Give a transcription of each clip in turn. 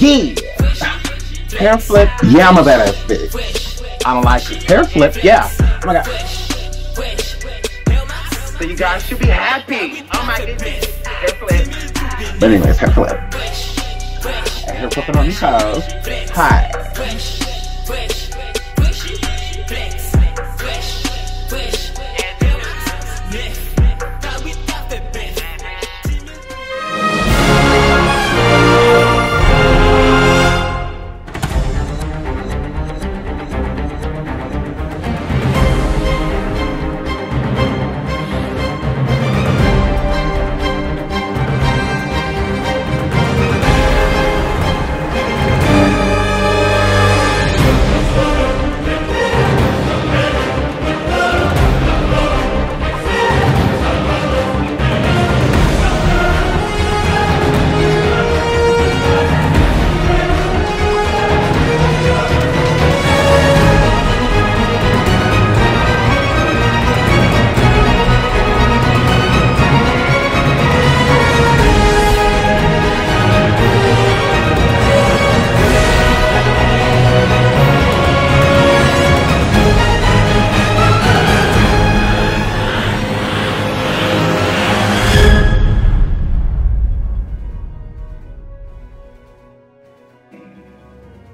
Yeah. Hair flip, yeah, I'm a badass bitch. I don't like it. Hair flip, yeah. Oh my god. So you guys should be happy. Oh my goodness. Hair flip. But anyways, hair flip. Hair flipping on these toes. Hi.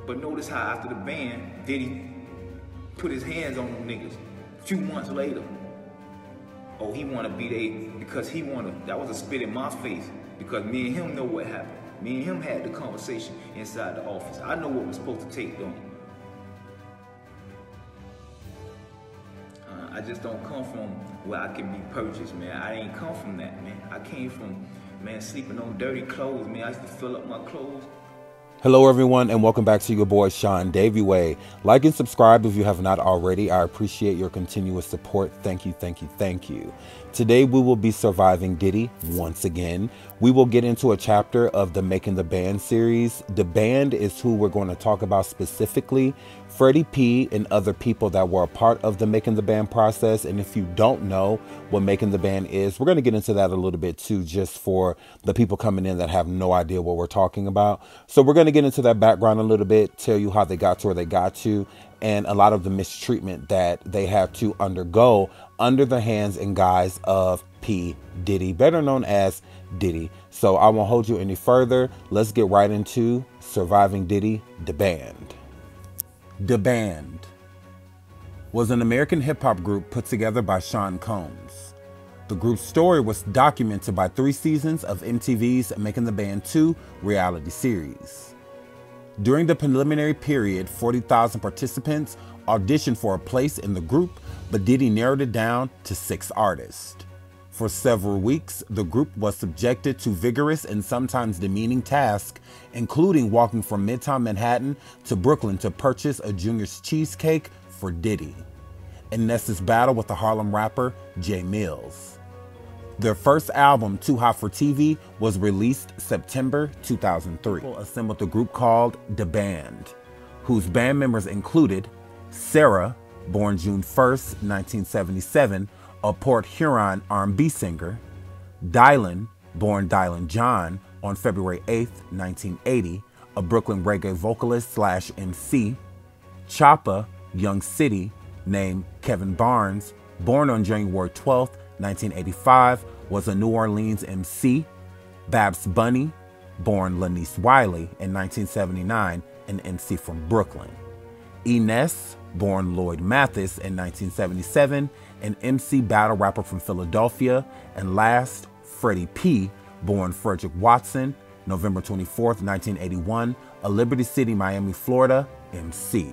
But notice how after the band, Diddy put his hands on them niggas. A few months later, oh, he wanna be there because he wanna, that was a spit in my face because me and him know what happened. Me and him had the conversation inside the office. I know what we're supposed to take though. I just don't come from where I can be purchased, man. I ain't come from that, man. I came from, man, sleeping on dirty clothes, man. I used to fill up my clothes. Hello everyone, and welcome back to your boy Sean Davey Way. Like and subscribe if you have not already. I appreciate your continuous support. Thank you, thank you, thank you. Today we will be surviving Diddy once again. We will get into a chapter of the Making the Band series. The band is who we're going to talk about specifically. Freddie P and other people that were a part of the Making the Band process. And if you don't know what Making the Band is, we're going to get into that a little bit too, just for the people coming in that have no idea what we're talking about. So we're going to get into that background a little bit, tell you how they got to where they got to, and a lot of the mistreatment that they had to undergo under the hands and guise of P. Diddy, better known as Diddy. So I won't hold you any further. Let's get right into Surviving Diddy, the band. The Band was an American hip-hop group put together by Sean Combs. The group's story was documented by 3 seasons of MTV's Making the Band 2 reality series. During the preliminary period, 40,000 participants auditioned for a place in the group, but Diddy narrowed it down to 6 artists. For several weeks, the group was subjected to vigorous and sometimes demeaning tasks, including walking from Midtown Manhattan to Brooklyn to purchase a Junior's cheesecake for Diddy, in Ness's battle with the Harlem rapper Jay Mills. Their first album, Too Hot for TV, was released September 2003. People assembled a group called The Band, whose band members included Sarah, born June 1st, 1977, a Port Huron R&B singer; Dylan, born Dylan John, on February 8th, 1980, a Brooklyn reggae vocalist / MC; Choppa, young city, named Kevin Barnes, born on January 12th, 1985, was a New Orleans MC; Babs Bunny, born Lanice Wiley in 1979, an MC from Brooklyn; Ines, born Lloyd Mathis in 1977, an MC battle rapper from Philadelphia; and last, Freddie P, born Frederick Watson, November 24th, 1981, a Liberty City, Miami, Florida, MC.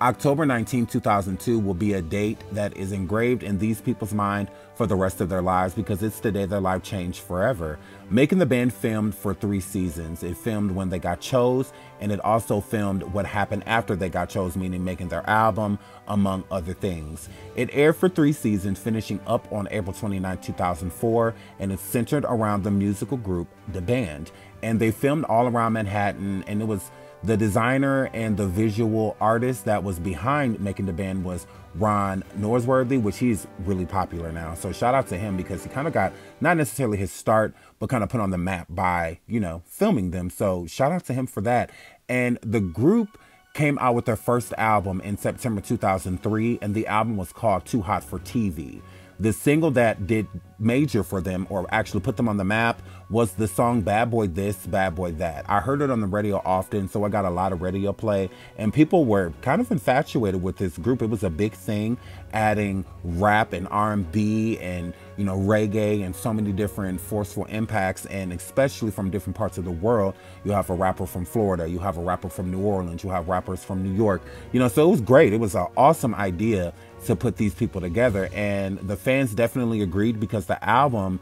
October 19, 2002 will be a date that is engraved in these people's mind for the rest of their lives because it's the day their life changed forever. Making the Band filmed for 3 seasons. It filmed when they got chose, and it also filmed what happened after they got chose, meaning making their album, among other things. It aired for 3 seasons, finishing up on April 29, 2004, and it's centered around the musical group, The Band. And they filmed all around Manhattan, and it was The designer and the visual artist that was behind making the band was Ron Norsworthy, which he's really popular now. So shout out to him because he kind of got not necessarily his start, but kind of put on the map by, you know, filming them. So shout out to him for that. And the group came out with their first album in September 2003, and the album was called Too Hot for TV. The single that did major for them, or actually put them on the map, was the song Bad Boy This, Bad Boy That. I heard it on the radio often, so I got a lot of radio play, and people were kind of infatuated with this group. It was a big thing, adding rap and R&B and, you know, reggae and so many different forceful impacts, and especially from different parts of the world. You have a rapper from Florida, you have a rapper from New Orleans, you have rappers from New York, you know, so it was great. It was an awesome idea to put these people together, and the fans definitely agreed because the album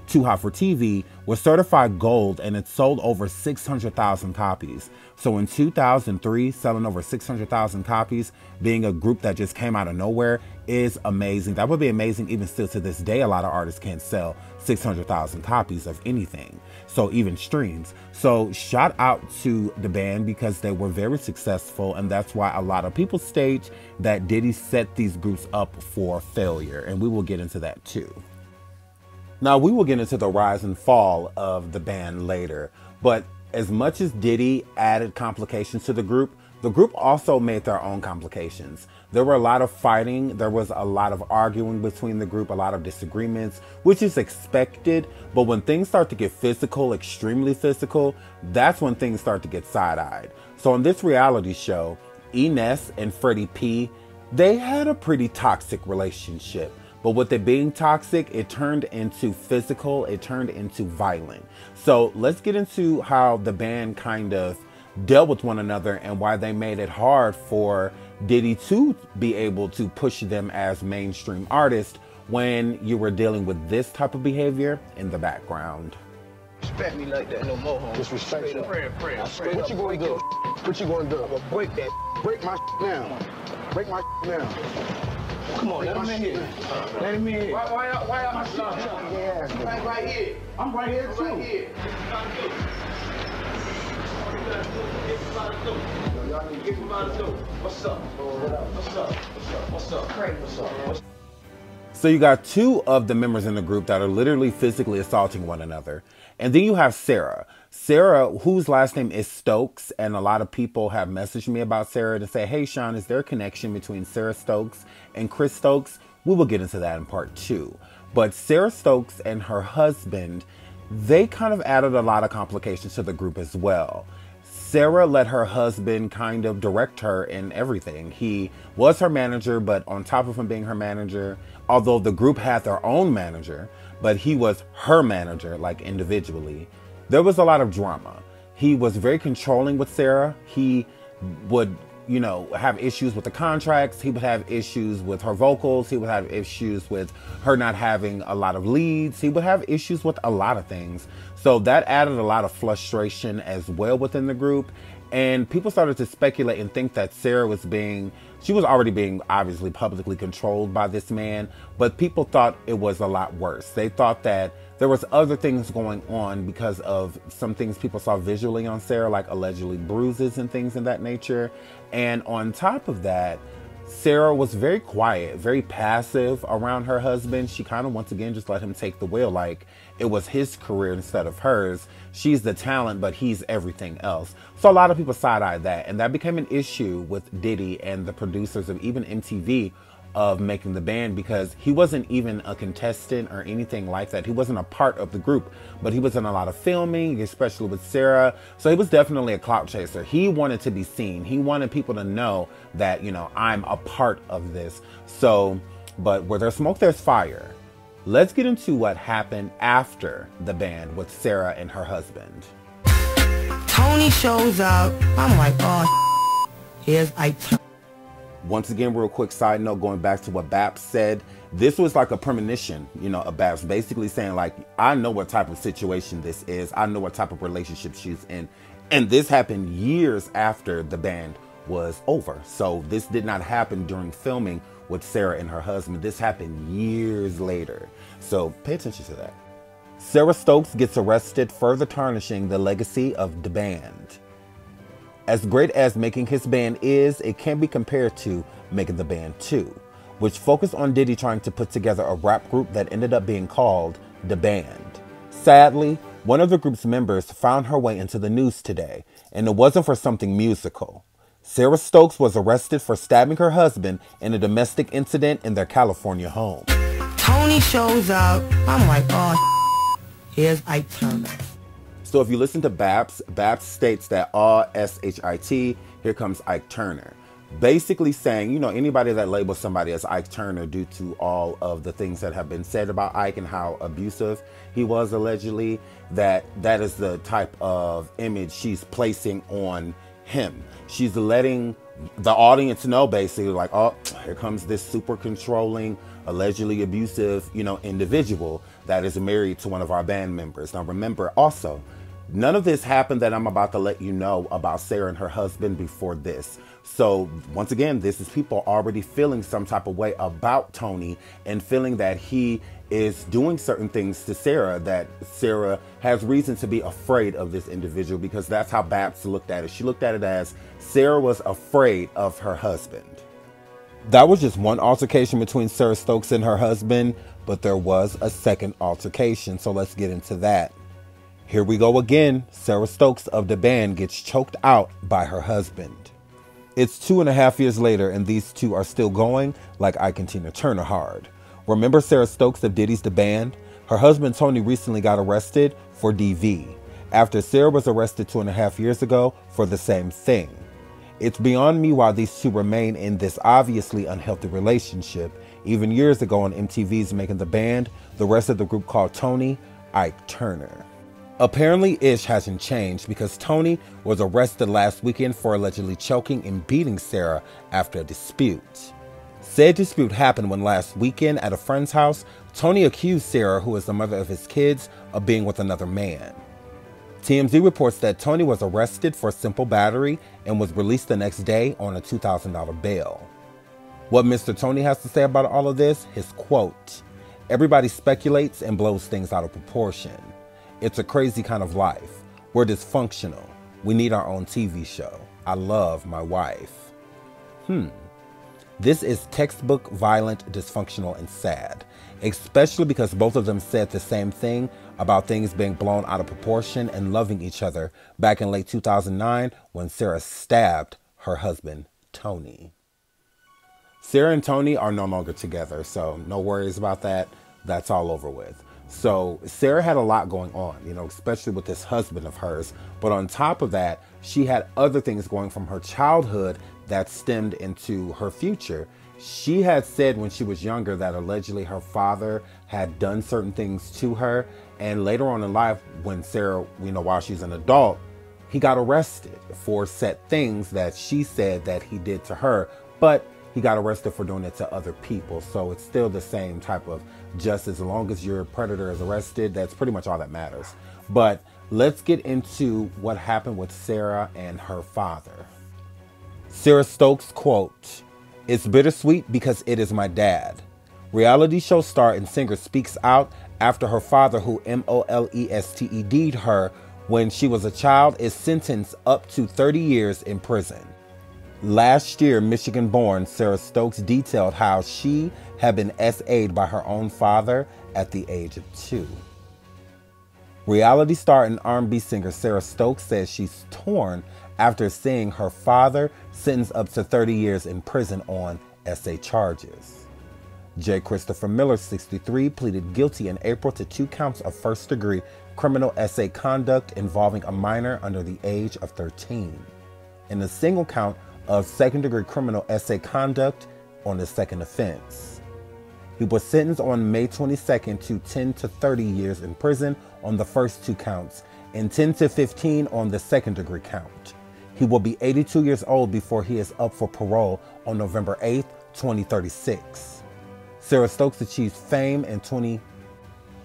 Too Hot for TV was certified gold, and it sold over 600,000 copies. So in 2003, selling over 600,000 copies, being a group that just came out of nowhere, is amazing. That would be amazing even still to this day. A lot of artists can't sell 600,000 copies of anything, so even streams. So shout out to the band because they were very successful, and that's why a lot of people state that Diddy set these groups up for failure, and we will get into that too. Now, we will get into the rise and fall of the band later, but as much as Diddy added complications to the group also made their own complications. There were a lot of fighting, there was a lot of arguing between the group, a lot of disagreements, which is expected, but when things start to get physical, extremely physical, that's when things start to get side-eyed. So on this reality show, Ines and Freddie P, they had a pretty toxic relationship. But with it being toxic, it turned into physical, it turned into violent. So let's get into how the band kind of dealt with one another and why they made it hard for Diddy to be able to push them as mainstream artists when you were dealing with this type of behavior in the background. Respect me like that no more, homie. Disrespect you. What you gonna do? What you gonna do? I'm gonna break that. Break my now. Break my now. Come on, let him in here. Let him in here. Why y'all? Yeah. Right here. I'm right here too. Right here. What's up? What's up? Craig, what's up? So you got two of the members in the group that are literally physically assaulting one another. And then you have Sarah. Sarah, whose last name is Stokes, and a lot of people have messaged me about Sarah to say, hey, Sean, is there a connection between Sarah Stokes and Chris Stokes? We will get into that in part 2. But Sarah Stokes and her husband, they kind of added a lot of complications to the group as well. Sarah let her husband kind of direct her in everything. He was her manager, but on top of him being her manager, although the group had their own manager, but he was her manager, like individually, there was a lot of drama. He was very controlling with Sarah. He would, you know, have issues with the contracts. He would have issues with her vocals. He would have issues with her not having a lot of leads. He would have issues with a lot of things. So that added a lot of frustration as well within the group. And people started to speculate and think that Sarah was she was already being obviously publicly controlled by this man, but people thought it was a lot worse. They thought that there was other things going on because of some things people saw visually on Sarah, like allegedly bruises and things of that nature. And on top of that, Sarah was very quiet, very passive around her husband. She kind of, once again, just let him take the wheel, like it was his career instead of hers. She's the talent, but he's everything else. So a lot of people side-eyed that, and that became an issue with Diddy and the producers of even MTV of making the band, because he wasn't even a contestant or anything like that. He wasn't a part of the group, but he was in a lot of filming, especially with Sarah. So he was definitely a clout chaser. He wanted to be seen. He wanted people to know that, you know, I'm a part of this. So, but where there's smoke, there's fire. Let's get into what happened after the band with Sarah and her husband. Tony shows up. I'm like, oh, here's Ike. Once again, real quick side note, going back to what Babs said, this was like a premonition, you know, of Babs basically saying, like, I know what type of situation this is. I know what type of relationship she's in. And this happened years after the band was over. So this did not happen during filming with Sarah and her husband. This happened years later. So pay attention to that. Sarah Stokes gets arrested, further tarnishing the legacy of the band. As great as making his band is, it can be compared to making the band 2, which focused on Diddy trying to put together a rap group that ended up being called The Band. Sadly, one of the group's members found her way into the news today, and it wasn't for something musical. Sarah Stokes was arrested for stabbing her husband in a domestic incident in their California home. Tony shows up. I'm like, oh, here's Ike Turner. So if you listen to Babs, Babs states that, S-H-I-T, here comes Ike Turner. Basically saying, you know, anybody that labels somebody as Ike Turner due to all of the things that have been said about Ike and how abusive he was allegedly, that is the type of image she's placing on him. She's letting the audience know basically like, oh, here comes this super controlling, allegedly abusive, you know, individual that is married to one of our band members. Now remember also, none of this happened that I'm about to let you know about Sarah and her husband before this. So once again, this is people already feeling some type of way about Tony and feeling that he is doing certain things to Sarah, that Sarah has reason to be afraid of this individual, because that's how Babs looked at it. She looked at it as Sarah was afraid of her husband. That was just one altercation between Sarah Stokes and her husband, but there was a second altercation, so let's get into that. Here we go again. Sarah Stokes of The Band gets choked out by her husband. It's 2.5 years later, and these two are still going like Ike and Tina Turner hard. Remember Sarah Stokes of Diddy's The Band? Her husband Tony recently got arrested for DV, after Sarah was arrested 2.5 years ago for the same thing. It's beyond me why these two remain in this obviously unhealthy relationship. Even years ago on MTV's Making the Band, the rest of the group called Tony Ike Turner. Apparently, ish hasn't changed because Tony was arrested last weekend for allegedly choking and beating Sarah after a dispute. Said dispute happened when last weekend at a friend's house, Tony accused Sarah, who is the mother of his kids, of being with another man. TMZ reports that Tony was arrested for simple battery and was released the next day on a $2,000 bail. What Mr. Tony has to say about all of this, his quote, "Everybody speculates and blows things out of proportion. It's a crazy kind of life. We're dysfunctional. We need our own TV show. I love my wife." This is textbook violent, dysfunctional, and sad, especially because both of them said the same thing about things being blown out of proportion and loving each other back in late 2009 when Sarah stabbed her husband, Tony. Sarah and Tony are no longer together, so no worries about that. That's all over with. So Sarah had a lot going on, you know, especially with this husband of hers. But on top of that, she had other things going from her childhood that stemmed into her future. She had said when she was younger that allegedly her father had done certain things to her. And later on in life, when Sarah, you know, while she's an adult, he got arrested for set things that she said that he did to her. But he got arrested for doing it to other people. So it's still the same type of justice. As long as your predator is arrested, that's pretty much all that matters. But let's get into what happened with Sarah and her father. Sarah Stokes quote, "It's bittersweet because it is my dad." Reality show star and singer speaks out after her father, who molested her when she was a child, is sentenced up to 30 years in prison. Last year, Michigan-born Sarah Stokes detailed how she had been SA'd by her own father at the age of 2. Reality star and R&B singer Sarah Stokes says she's torn after seeing her father sentenced up to 30 years in prison on SA charges. J. Christopher Miller, 63, pleaded guilty in April to 2 counts of first-degree criminal SA conduct involving a minor under the age of 13, and a single count of second-degree criminal SA conduct on the second offense. He was sentenced on May 22nd to 10 to 30 years in prison on the first 2 counts and 10 to 15 on the second-degree count. He will be 82 years old before he is up for parole on November 8th, 2036. Sarah Stokes achieved fame in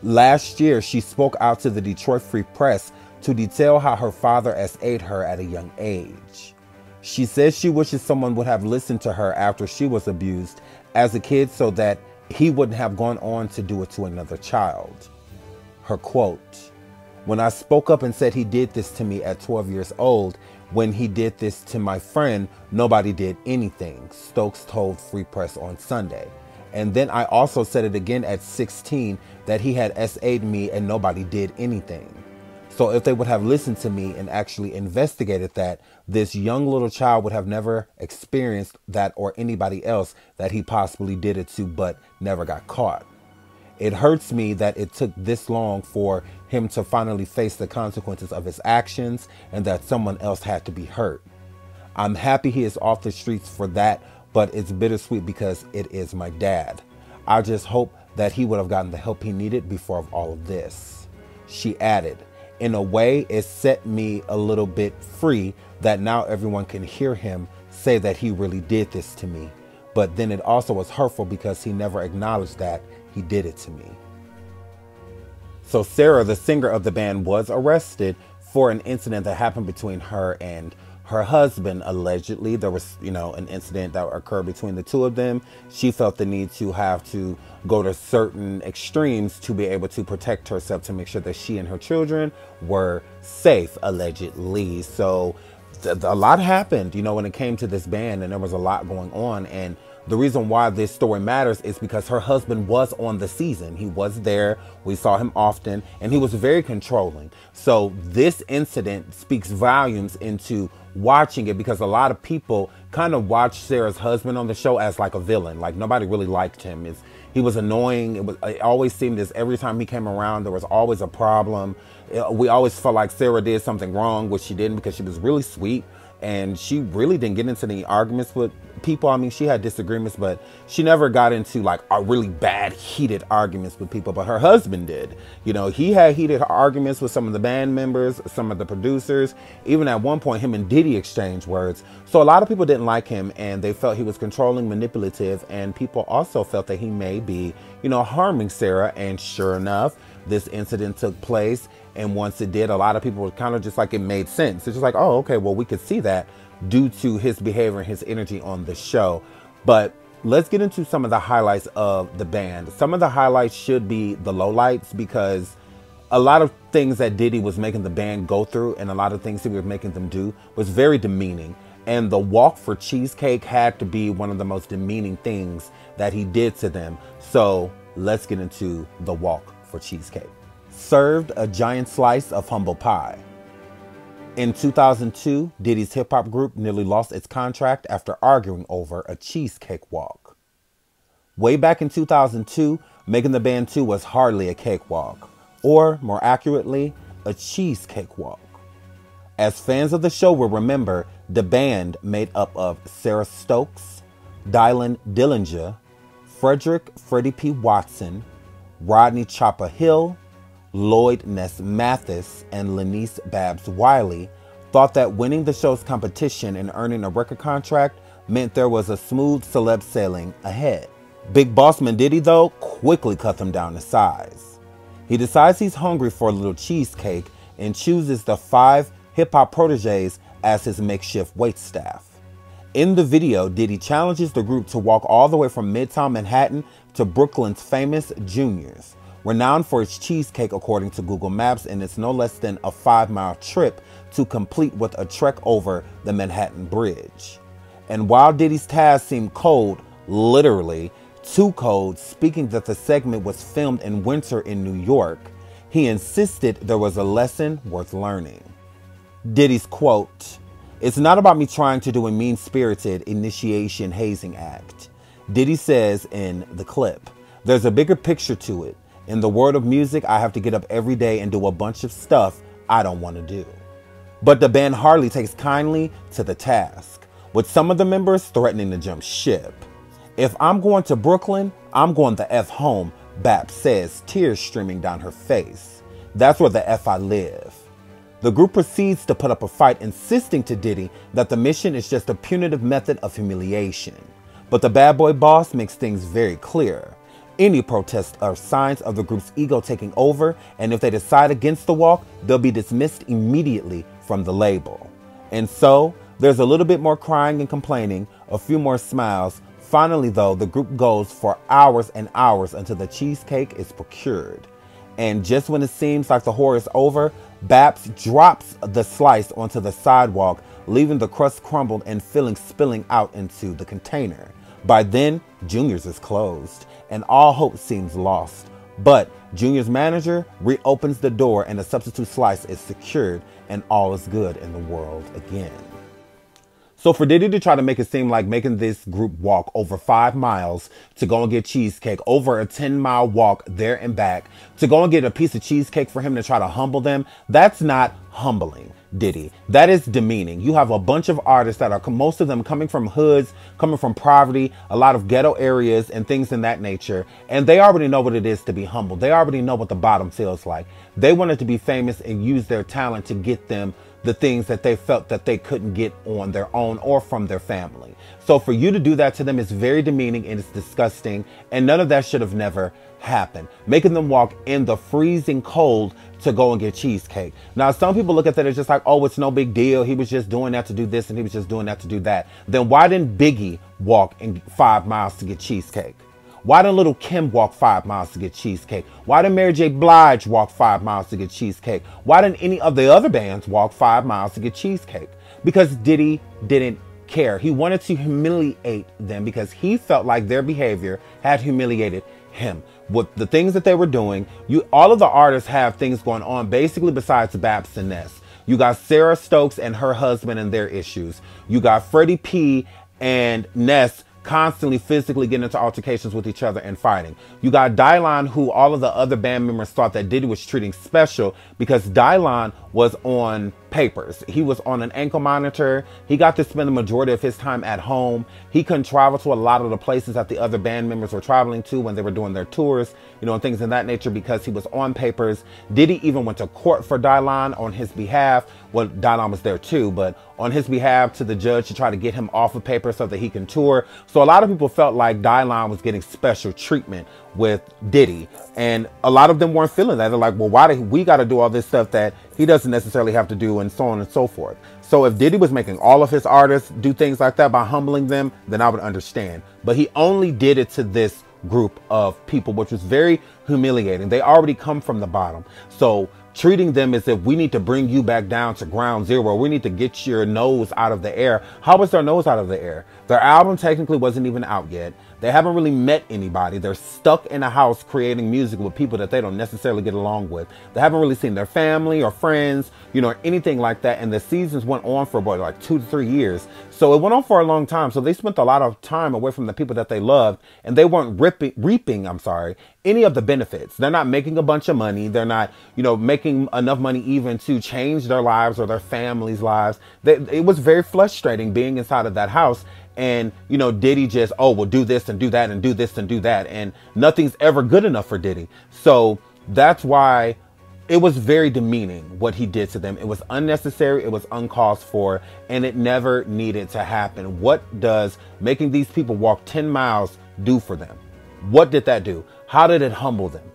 Last year, she spoke out to the Detroit Free Press to detail how her father SA'd her at a young age. She says she wishes someone would have listened to her after she was abused as a kid so that he wouldn't have gone on to do it to another child. Her quote, "When I spoke up and said he did this to me at 12 years old, When he did this to my friend, nobody did anything, Stokes told Free Press on Sunday. And then I also said it again at 16 that he had SA'd me and nobody did anything. So if they would have listened to me and actually investigated that, this young little child would have never experienced that or anybody else that he possibly did it to but never got caught. It hurts me that it took this long for him to finally face the consequences of his actions and that someone else had to be hurt. I'm happy he is off the streets for that, but it's bittersweet because it is my dad. I just hope that he would have gotten the help he needed before all of this. She added, in a way, it set me a little bit free that now everyone can hear him say that he really did this to me. But then it also was hurtful because he never acknowledged that he did it to me. So Sarah, the singer of the band, was arrested for an incident that happened between her and her husband. Allegedly, there was, an incident that occurred between the two of them. She felt the need to have to go to certain extremes to be able to protect herself, to make sure that she and her children were safe, allegedly. So a lot happened, when it came to this band, and there was a lot going on. And the reason why this story matters is because her husband was on the season. He was there. We saw him often, and he was very controlling. So this incident speaks volumes into watching it, because a lot of people kind of watched Sarah's husband on the show as like a villain. Like nobody really liked him. He was annoying. It always seemed as every time he came around, there was always a problem. We always felt like Sarah did something wrong, which she didn't, because she was really sweet. And she really didn't get into any arguments with people. I mean, she had disagreements, but she never got into like a really bad, heated arguments with people. But her husband did. He had heated arguments with some of the band members, some of the producers. Even at one point, him and Diddy exchanged words. So a lot of people didn't like him, and they felt he was controlling, manipulative. And people also felt that he may be, harming Sarah. And sure enough, this incident took place. And once it did, a lot of people were kind of just like, it made sense. It's just like, oh, okay, well, we could see that due to his behavior and his energy on the show. But let's get into some of the highlights of the band. Some of the highlights should be the lowlights, because a lot of things that Diddy was making the band go through and a lot of things he was making them do was very demeaning. And the walk for Cheesecake had to be one of the most demeaning things that he did to them. So let's get into the walk for Cheesecake. Served a giant slice of humble pie. In 2002, Diddy's hip-hop group nearly lost its contract after arguing over a cheesecake walk. Way back in 2002, making the band 2 was hardly a cakewalk, or more accurately, a cheesecake walk. As fans of the show will remember, the band made up of Sarah Stokes, Dylan Dillinger, Frederick Freddie P. Watson, Rodney Chopper Hill, Lloyd Ness Mathis, and Lanice Babs Wiley, thought that winning the show's competition and earning a record contract meant there was a smooth celeb sailing ahead. Big Bossman Diddy, though, quickly cut them down to size. He decides he's hungry for a little cheesecake and chooses the 5 hip-hop proteges as his makeshift waitstaff. In the video, Diddy challenges the group to walk all the way from Midtown Manhattan to Brooklyn's famous Junior's, renowned for its cheesecake according to Google Maps, and it's no less than a 5-mile trip to complete with a trek over the Manhattan Bridge. And while Diddy's task seemed cold, literally too cold, speaking that the segment was filmed in winter in New York, he insisted there was a lesson worth learning. Diddy's quote, "It's not about me trying to do a mean-spirited initiation hazing act." Diddy says in the clip, "There's a bigger picture to it. In the world of music, I have to get up every day and do a bunch of stuff I don't want to do." But the band hardly takes kindly to the task, with some of the members threatening to jump ship. "If I'm going to Brooklyn, I'm going the F home," Babs says, tears streaming down her face. "That's where the F I live." The group proceeds to put up a fight, insisting to Diddy that the mission is just a punitive method of humiliation. But the bad boy boss makes things very clear. Any protests are signs of the group's ego taking over, and if they decide against the walk, they'll be dismissed immediately from the label. And so, there's a little bit more crying and complaining, a few more smiles. Finally, though, the group goes for hours and hours until the cheesecake is procured. And just when it seems like the horror is over, Babs drops the slice onto the sidewalk, leaving the crust crumbled and filling spilling out into the container. By then, Junior's is closed, and all hope seems lost. But Junior's manager reopens the door and a substitute slice is secured, and all is good in the world again. So for Diddy to try to make it seem like making this group walk over 5 miles to go and get cheesecake, over a 10-mile walk there and back, to go and get a piece of cheesecake for him to try to humble them, that's not humbling, Diddy. That is demeaning. You have a bunch of artists that are, most of them coming from hoods, coming from poverty, a lot of ghetto areas and things in that nature. And they already know what it is to be humble. They already know what the bottom feels like. They wanted to be famous and use their talent to get them the things that they felt that they couldn't get on their own or from their family. So for you to do that to them is very demeaning and it's disgusting, and none of that should have never happened. Making them walk in the freezing cold to go and get cheesecake. Now, some people look at that as just like, oh, it's no big deal. He was just doing that to do this and he was just doing that to do that. Then why didn't Biggie walk in 5 miles to get cheesecake? Why didn't Little Kim walk 5 miles to get cheesecake? Why didn't Mary J. Blige walk 5 miles to get cheesecake? Why didn't any of the other bands walk 5 miles to get cheesecake? Because Diddy didn't care. He wanted to humiliate them because he felt like their behavior had humiliated him. With the things that they were doing, all of the artists have things going on basically besides Babs and Ness. You got Sarah Stokes and her husband and their issues. You got Freddie P and Ness constantly physically getting into altercations with each other and fighting. You got Dylon, who all of the other band members thought that Diddy was treating special because Dylon was on papers. He was on an ankle monitor. He got to spend the majority of his time at home. He couldn't travel to a lot of the places that the other band members were traveling to when they were doing their tours, you know, and things of that nature because he was on papers. Diddy even went to court for Dylon on his behalf. Well, Dylon was there too, but on his behalf to the judge to try to get him off of paper so that he can tour. So a lot of people felt like Dylon was getting special treatment with Diddy, and a lot of them weren't feeling that. They're like, well, why do we got to do all this stuff that he doesn't necessarily have to do, and so on and so forth. So if Diddy was making all of his artists do things like that by humbling them, then I would understand. But he only did it to this group of people, which was very humiliating. They already come from the bottom. So treating them as if we need to bring you back down to ground zero. We need to get your nose out of the air. How was their nose out of the air? Their album technically wasn't even out yet. They haven't really met anybody. They're stuck in a house creating music with people that they don't necessarily get along with. They haven't really seen their family or friends, you know, or anything like that. And the seasons went on for about like 2 to 3 years. So it went on for a long time. So they spent a lot of time away from the people that they loved, and they weren't reaping any of the benefits. They're not making a bunch of money. They're not, you know, making enough money even to change their lives or their families' lives. It was very frustrating being inside of that house. And, you know, Diddy just, oh, well, do this and do that and do this and do that. And nothing's ever good enough for Diddy. So that's why it was very demeaning what he did to them. It was unnecessary. It was uncalled for. And it never needed to happen. What does making these people walk 10 miles do for them? What did that do? How did it humble them?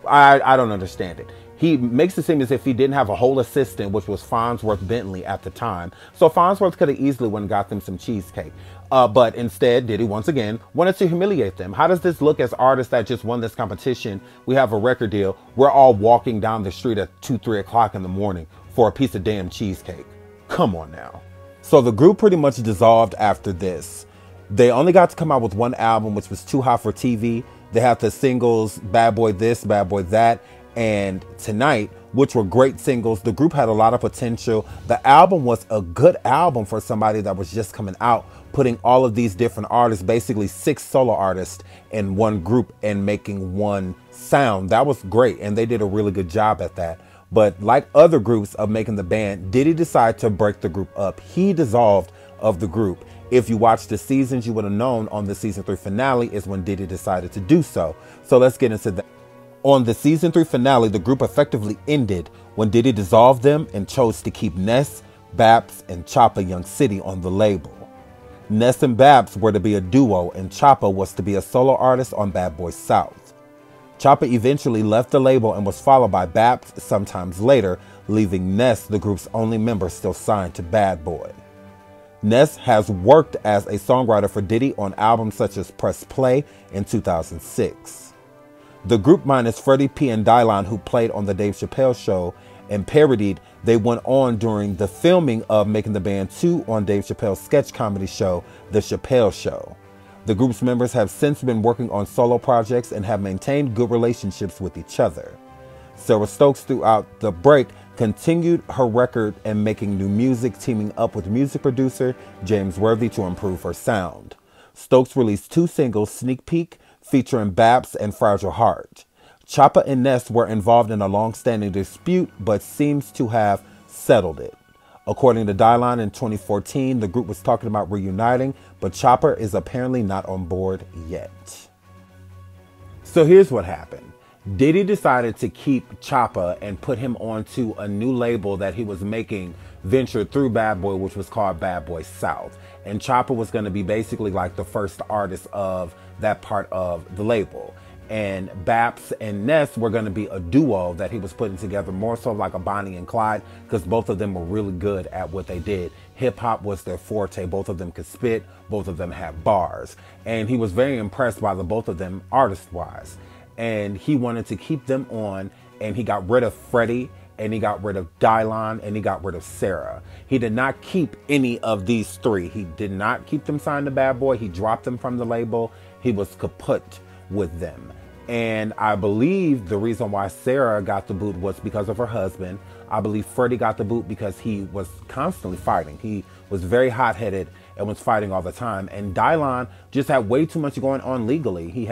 I don't understand it. He makes it seem as if he didn't have a whole assistant, which was Farnsworth Bentley at the time. So Farnsworth could have easily went and got them some cheesecake. But instead, Diddy, once again, wanted to humiliate them. How does this look as artists that just won this competition? We have a record deal. We're all walking down the street at 2, 3 o'clock in the morning for a piece of damn cheesecake. Come on now. So the group pretty much dissolved after this. They only got to come out with one album, which was Too Hot for TV. They had the singles Bad Boy This, Bad Boy That, and Tonight, which were great singles. The group had a lot of potential. The album was a good album for somebody that was just coming out, putting all of these different artists, basically 6 solo artists in one group and making one sound. That was great, and they did a really good job at that. But like other groups of making the band, Diddy decided to break the group up. He dissolved of the group. If you watched the seasons, you would have known on the season 3 finale is when Diddy decided to do so. So let's get into that. On the season 3 finale, the group effectively ended when Diddy dissolved them and chose to keep Ness, Babs, and Choppa Young City on the label. Ness and Babs were to be a duo, and Choppa was to be a solo artist on Bad Boy South. Choppa eventually left the label and was followed by Babs sometimes later, leaving Ness the group's only member still signed to Bad Boy. Ness has worked as a songwriter for Diddy on albums such as Press Play in 2006. The group minus Freddie P and Dylon, who played on the Dave Chappelle Show and parodied They went on during the filming of Making the Band 2 on Dave Chappelle's sketch comedy show, The Chappelle Show. The group's members have since been working on solo projects and have maintained good relationships with each other. Sarah Stokes, throughout the break, continued her record and making new music, teaming up with music producer James Worthy to improve her sound. Stokes released 2 singles, Sneak Peek, featuring Babs and Fragile Heart. Choppa and Ness were involved in a long-standing dispute, but seems to have settled it. According to Dylan, in 2014, the group was talking about reuniting, but Choppa is apparently not on board yet. So here's what happened. Diddy decided to keep Choppa and put him onto a new label that he was making venture through Bad Boy, which was called Bad Boy South. And Choppa was going to be basically like the first artist of that part of the label. And Babs and Ness were going to be a duo that he was putting together, more so like a Bonnie and Clyde, because both of them were really good at what they did. Hip hop was their forte. Both of them could spit. Both of them had bars. And he was very impressed by the both of them artist-wise. And he wanted to keep them on, and he got rid of Freddie, and he got rid of Dylan, and he got rid of Sarah. He did not keep any of these 3. He did not keep them signed to Bad Boy. He dropped them from the label. He was kaput with them. And I believe the reason why Sarah got the boot was because of her husband. I believe Freddie got the boot because he was constantly fighting. He was very hot-headed and was fighting all the time. And Dylan just had way too much going on legally. He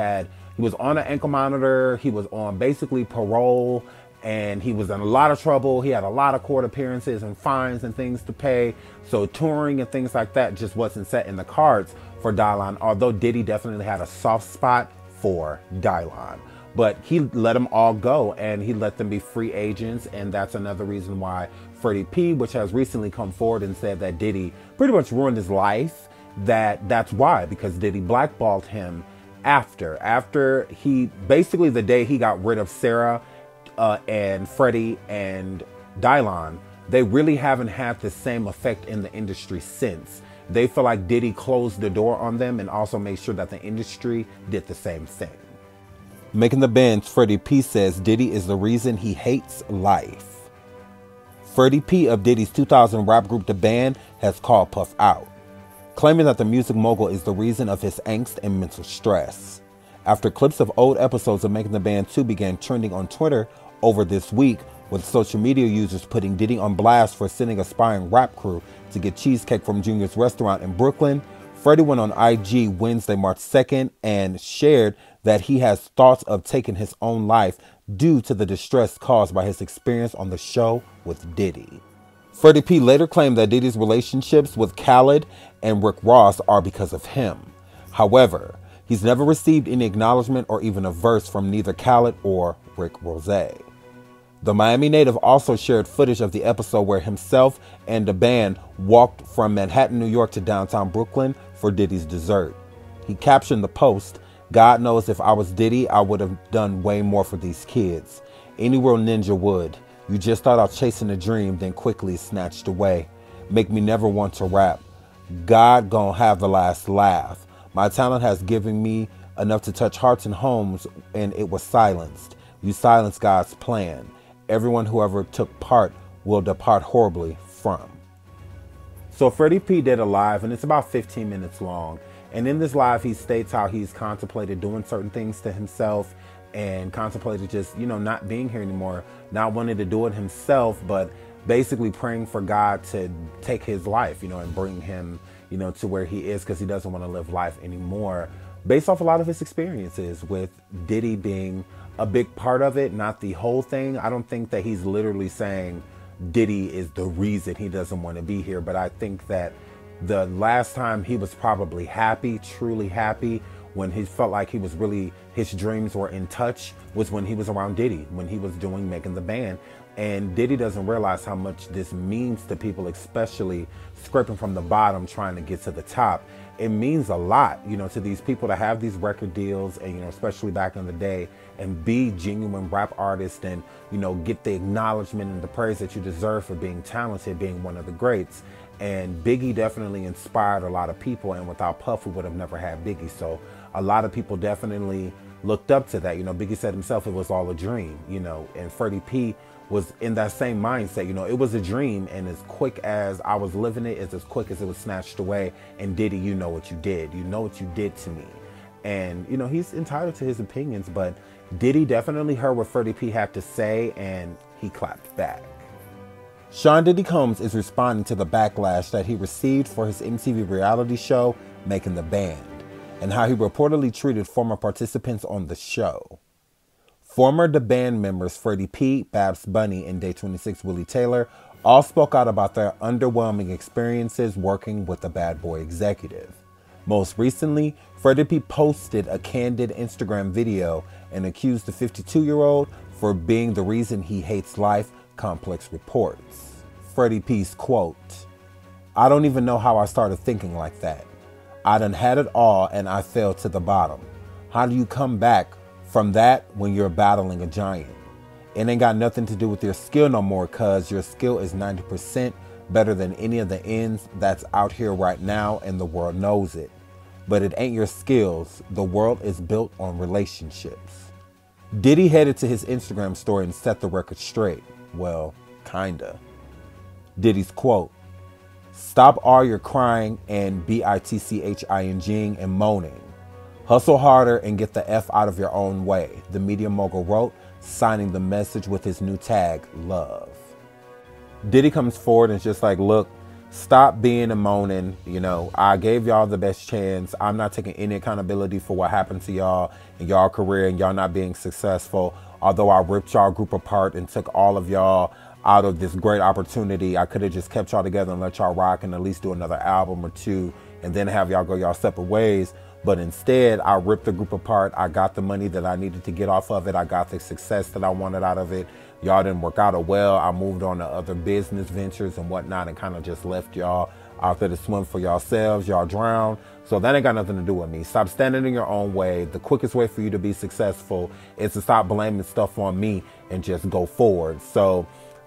was on an ankle monitor. He was on basically parole, and he was in a lot of trouble. He had a lot of court appearances and fines and things to pay. So touring and things like that just wasn't set in the cards for Dylan, although Diddy definitely had a soft spot for Dylan. But he let them all go, and he let them be free agents, and that's another reason why Freddie P, which has recently come forward and said that Diddy pretty much ruined his life, that's why, because Diddy blackballed him after he, basically the day he got rid of Sarah and Freddie and Dylan, they really haven't had the same effect in the industry since. They feel like Diddy closed the door on them and also made sure that the industry did the same thing. Making the Band's Freddie P says Diddy is the reason he hates life. Freddie P of Diddy's 2000 rap group The Band has called Puff out, claiming that the music mogul is the reason of his angst and mental stress. After clips of old episodes of Making the Band 2 began trending on Twitter over this week, with social media users putting Diddy on blast for sending aspiring rap crew to get cheesecake from Junior's restaurant in Brooklyn, Freddie went on IG Wednesday, March 2nd, and shared that he has thoughts of taking his own life due to the distress caused by his experience on the show with Diddy. Freddie P later claimed that Diddy's relationships with Khaled and Rick Ross are because of him. However, he's never received any acknowledgement or even a verse from neither Khaled or Rick Ross. The Miami native also shared footage of the episode where himself and the band walked from Manhattan, New York to downtown Brooklyn for Diddy's dessert. He captioned the post, "God knows if I was Diddy, I would have done way more for these kids. Any real ninja would. You just thought I was chasing a dream, then quickly snatched away. Make me never want to rap. God gonna have the last laugh. My talent has given me enough to touch hearts and homes, and it was silenced. You silenced God's plan. Everyone who ever took part will depart horribly from." So Freddie P did a live, and it's about 15 minutes long. And in this live, he states how he's contemplated doing certain things to himself and contemplated just, not being here anymore, not wanting to do it himself, but basically praying for God to take his life, and bring him, to where he is, because he doesn't want to live life anymore, based off a lot of his experiences with Diddy being a big part of it, not the whole thing. I don't think that he's literally saying Diddy is the reason he doesn't want to be here, but I think that the last time he was probably happy, truly happy, when he felt like he was really, his dreams were in touch, was when he was around Diddy, when he was doing Making the Band. And Diddy doesn't realize how much this means to people, especially scraping from the bottom, trying to get to the top. It means a lot, to these people to have these record deals and, especially back in the day, and be genuine rap artists and, get the acknowledgement and the praise that you deserve for being talented, being one of the greats. And Biggie definitely inspired a lot of people, and without Puff, we would have never had Biggie. So a lot of people definitely looked up to that. Biggie said himself it was all a dream, and Freddie P was in that same mindset. You know, it was a dream, and as quick as I was living it, it's as quick as it was snatched away. And Diddy, you know what you did. You know what you did to me. And, you know, he's entitled to his opinions, but Diddy definitely heard what Freddie P had to say, and he clapped back. Sean Diddy Combs is responding to the backlash that he received for his MTV reality show, Making the Band, and how he reportedly treated former participants on the show. Former The Band members Freddie P, Babs Bunny, and Day 26 Willie Taylor all spoke out about their underwhelming experiences working with the Bad Boy executive. Most recently, Freddie P posted a candid Instagram video and accused the 52-year-old for being the reason he hates life, Complex reports. Freddie P's quote, "I don't even know how I started thinking like that. I done had it all and I fell to the bottom. How do you come back from that when you're battling a giant? It ain't got nothing to do with your skill no more, cause your skill is 90% better than any of the ends that's out here right now, and the world knows it. But it ain't your skills. The world is built on relationships." Diddy headed to his Instagram story and set the record straight. Well, kinda. Diddy's quote, "Stop all your crying and bitching and moaning. Hustle harder and get the F out of your own way," the media mogul wrote, signing the message with his new tag, love. Diddy comes forward and just like, look, stop being and moaning. You know, I gave y'all the best chance. I'm not taking any accountability for what happened to y'all in y'all career and y'all not being successful. Although I ripped y'all group apart and took all of y'all out of this great opportunity, I could have just kept y'all together and let y'all rock and at least do another album or two and then have y'all go y'all separate ways. But instead, I ripped the group apart. I got the money that I needed to get off of it. I got the success that I wanted out of it. Y'all didn't work out well. I moved on to other business ventures and whatnot and kind of just left y'all out there to swim for yourselves. Y'all drowned. So that ain't got nothing to do with me. Stop standing in your own way. The quickest way for you to be successful is to stop blaming stuff on me and just go forward. So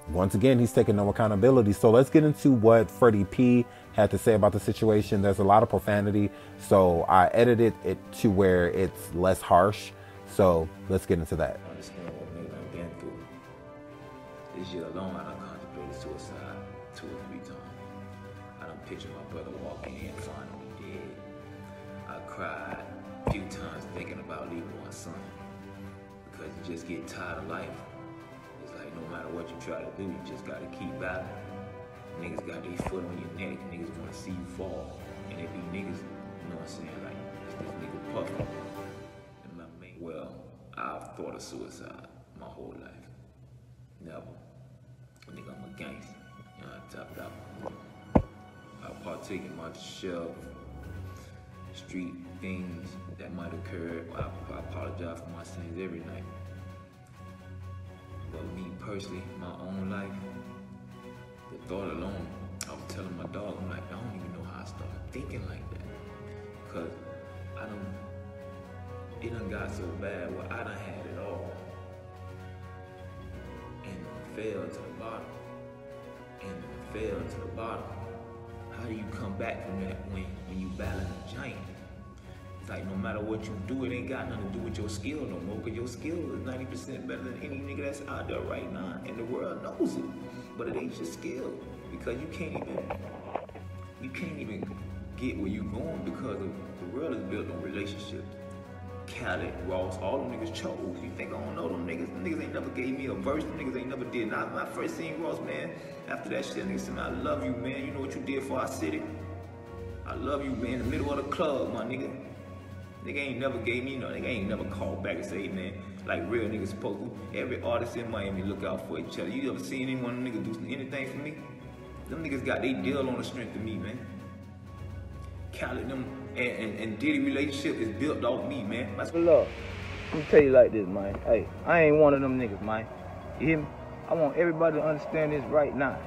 once again, he's taking no accountability. So let's get into what Freddie P had to say about the situation. There's a lot of profanity, so I edited it to where it's less harsh. So let's get into that. I understand what niggas I've been through. This year alone, I done contemplated suicide 2 or 3 times. I done pictured my brother walking in, finding me dead. I cried a few times thinking about leaving my son, because you just get tired of life. It's like no matter what you try to do, you just gotta keep battling. Niggas got their foot on your neck, niggas wanna see you fall. And it be niggas, you know what I'm saying, like, it's this nigga Puffy. Well, I've thought of suicide my whole life. Never. Nigga, I'm a gangster. You know, I tapped out. I partake in my share of street things that might occur. I apologize for my sins every night. But me personally, my own life, the thought alone, I was telling my dog, I'm like, I don't even know how I started thinking like that. Cause it done got so bad where I done had it all and fell to the bottom and fell to the bottom. How do you come back from that when you battling a giant? It's like no matter what you do, it ain't got nothing to do with your skill no more, because your skill is 90% better than any nigga that's out there right now, and the world knows it. But it ain't your skill, because you can't even get where you going, because the world is built on relationships. Khaled, Ross, all them niggas chose. You think I don't know them niggas? Them niggas ain't never gave me a verse. Them niggas ain't never did. Now, when I first seen Ross, man, after that shit, niggas said, I love you, man. You know what you did for our city? I love you, man. In the middle of the club, my nigga. Nigga ain't never gave me, nigga ain't never called back and say, hey, man, like real niggas supposed to. Every artist in Miami look out for each other. You ever seen any one of them niggas do anything for me? Them niggas got their deal on the strength of me, man. Khaled, them, and Diddy relationship is built off me, man. But look, let me tell you like this, man. Hey, I ain't one of them niggas, man. You hear me? I want everybody to understand this right now.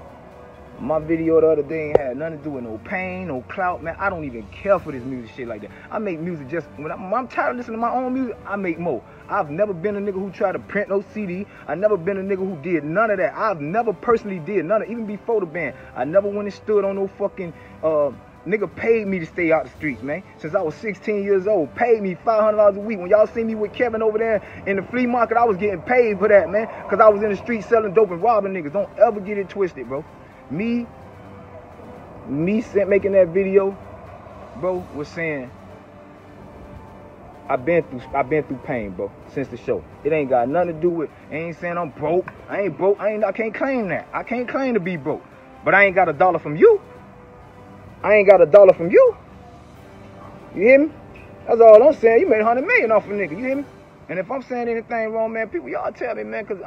My video the other day ain't had nothing to do with no pain, no clout, man. I don't even care for this music shit like that. I make music just, when I'm tired of listening to my own music, I make more. I've never been a nigga who tried to print no CD. I never been a nigga who did none of that. I've never personally did none of it, even before the band. I never went and stood on no fucking, Nigga paid me to stay out the streets, man. Since I was 16 years old. Paid me $500 a week. When y'all see me with Kevin over there in the flea market, I was getting paid for that, man. Because I was in the street selling dope and robbing niggas. Don't ever get it twisted, bro. Me making that video, bro, was saying, I've been through pain, bro, since the show. It ain't got nothing to do with, I ain't saying I'm broke. I ain't broke. I can't claim that. I can't claim to be broke. But I ain't got $1 from you. I ain't got $1 from you. You hear me? That's all I'm saying. You made $100 million off a nigga. You hear me? And if I'm saying anything wrong, man, people, y'all tell me, man, because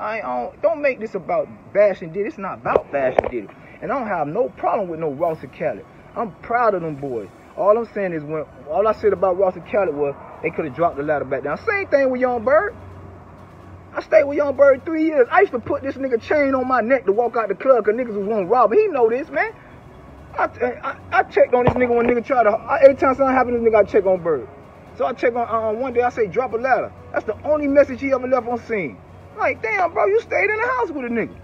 don't make this about bashing Diddy. It's not about bashing Diddy. And I don't have no problem with no Ross and Khaled. I'm proud of them boys. All I'm saying is all I said about Ross and Khaled was they could have dropped the ladder back down. Same thing with Young Bird. I stayed with Young Bird 3 years. I used to put this nigga chain on my neck to walk out the club because niggas was wanting to rob him. He know this, man. I checked on this nigga when nigga tried to, every time something happened to this nigga, I check on Bird. So I check on, one day I say drop a ladder. That's the only message he ever left on scene. Like, damn, bro, you stayed in the house with a nigga.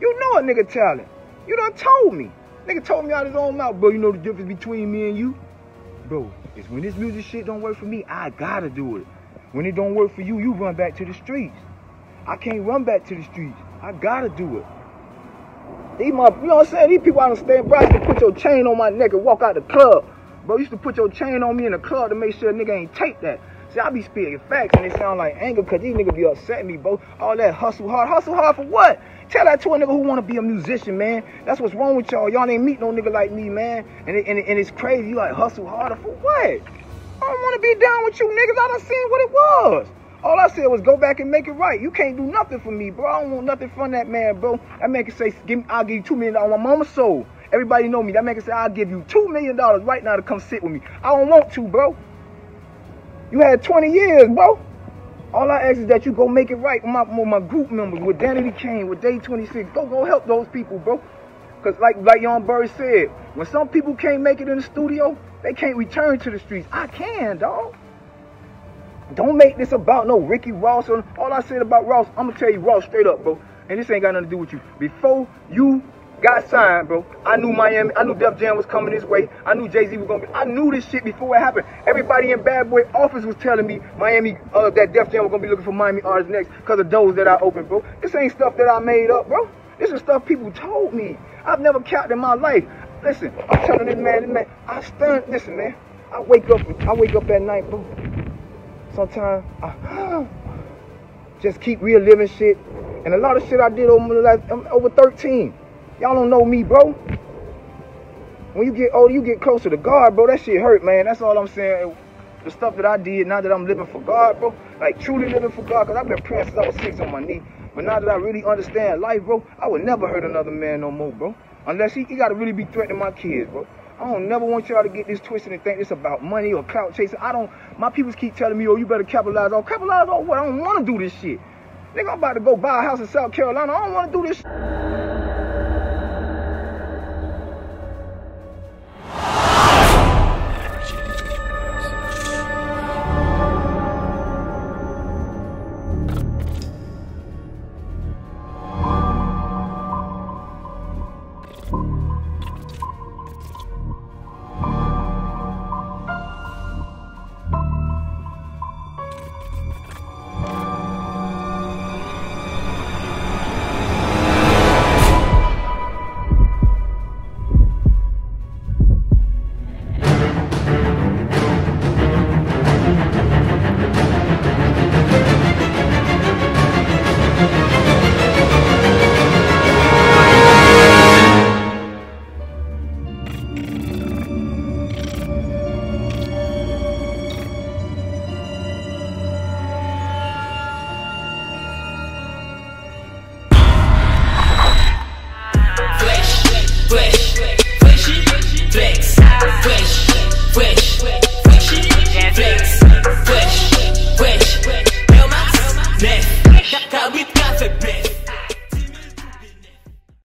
You know a nigga talent. You done told me. Nigga told me out his own mouth, bro, you know the difference between me and you? Bro, it's when this music shit don't work for me, I gotta do it. When it don't work for you, you run back to the streets. I can't run back to the streets. I gotta do it. You know what I'm saying? These people I understand, bro, I used to put your chain on my neck and walk out the club. Bro, you used to put your chain on me in the club to make sure a nigga ain't take that. See, I be spitting facts and they sound like anger because these niggas be upsetting me, bro. All that hustle hard. Hustle hard for what? Tell that to a nigga who want to be a musician, man. That's what's wrong with y'all. Y'all ain't meet no nigga like me, man. And it's crazy. You like hustle harder for what? I don't want to be down with you niggas. I done seen what it was. All I said was go back and make it right. You can't do nothing for me, bro. I don't want nothing from that man, bro. That man can say, I'll give you $2 million on my mama's soul. Everybody know me. That man can say, I'll give you $2 million right now to come sit with me. I don't want to, bro. You had 20 years, bro. All I ask is that you go make it right with my group members, with Danny D. Kane, with Day 26. Go help those people, bro. Because like Young Bird said, when some people can't make it in the studio, they can't return to the streets. I can, dog. Don't make this about no Ricky Ross. All I said about Ross, I'm going to tell you Ross straight up, bro. And this ain't got nothing to do with you. Before you got signed, bro, I knew Miami, I knew Def Jam was coming this way. I knew Jay-Z was going to be, I knew this shit before it happened. Everybody in Bad Boy office was telling me Miami, that Def Jam was going to be looking for Miami artists next because of doors that I opened, bro. This ain't stuff that I made up, bro. This is stuff people told me. I've never capped in my life. Listen, I'm telling this man, listen, man, I wake up at night, bro. Sometimes I just keep reliving shit. And a lot of shit I did over 13. Y'all don't know me, bro. When you get older, you get closer to God, bro. That shit hurt, man. That's all I'm saying. The stuff that I did, now that I'm living for God, bro. Like, truly living for God. Because I've been praying since I was 6 on my knee. But now that I really understand life, bro, I would never hurt another man no more, bro. Unless he got to really be threatening my kids, bro. I don't never want y'all to get this twisted and think it's about money or clout chasing. My people keep telling me, oh, you better capitalize on. Capitalize on what? I don't want to do this shit. Nigga, I'm about to go buy a house in South Carolina. I don't want to do this shit.